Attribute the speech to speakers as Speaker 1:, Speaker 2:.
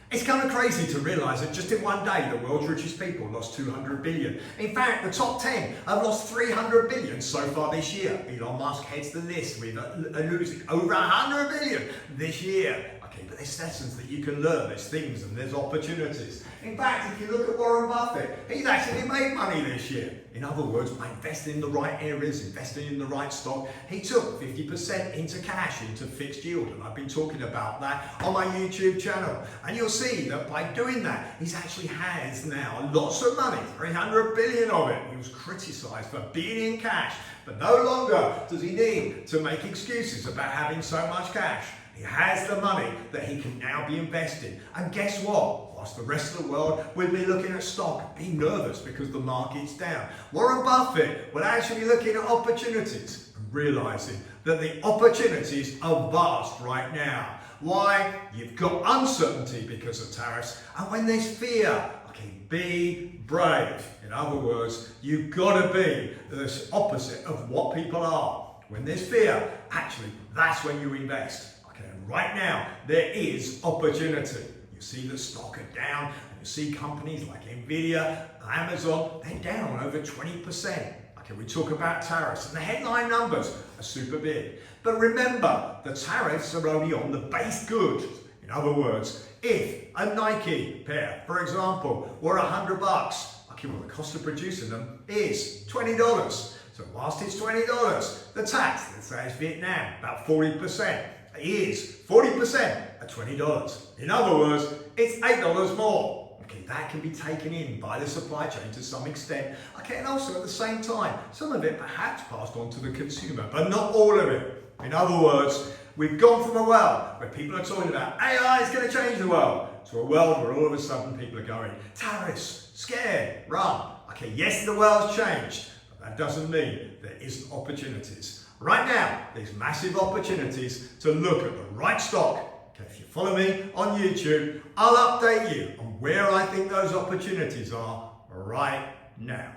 Speaker 1: It's kind of crazy to realise that just in one day the world's richest people lost 200 billion. In fact, the top 10 have lost 300 billion so far this year. Elon Musk heads the list with losing over 100 billion this year. Okay, but there's lessons that you can learn, there's things and there's opportunities. In fact, if you look at Warren Buffett, he's actually made money this year. In other words, by investing in the right areas, investing in the right stock, he took 50% into cash, into fixed yield. And I've been talking about that on my YouTube channel. And you'll see that by doing that, he actually has now lots of money, 300 billion of it. He was criticised for being in cash, but no longer does he need to make excuses about having so much cash. He has the money that he can now be investing. And guess what? Whilst the rest of the world will be looking at stock, being nervous because the market's down, Warren Buffett will actually be looking at opportunities and realising that the opportunities are vast right now. Why? You've got uncertainty because of tariffs, and when there's fear, okay, be brave. In other words, you've got to be the opposite of what people are. When there's fear, actually, that's when you invest. And right now, there is opportunity. You see the stock are down, and you see companies like Nvidia, Amazon, they're down over 20%. Okay, we talk about tariffs, and the headline numbers are super big. But remember, the tariffs are only on the base goods. In other words, if a Nike pair, for example, were $100, okay, well, the cost of producing them is $20. So whilst it's $20, the tax, let's say it's Vietnam, about 40%. Is 40% at $20. In other words, it's $8 more. Okay, that can be taken in by the supply chain to some extent. Okay, and also at the same time, some of it perhaps passed on to the consumer, but not all of it. In other words, we've gone from a world where people are talking about AI is going to change the world to a world where all of a sudden people are going, tariffs, scared, run. Okay, yes, the world's changed, but that doesn't mean there isn't opportunities. Right now, there's massive opportunities to look at the right stock. Okay, if you follow me on YouTube, I'll update you on where I think those opportunities are right now.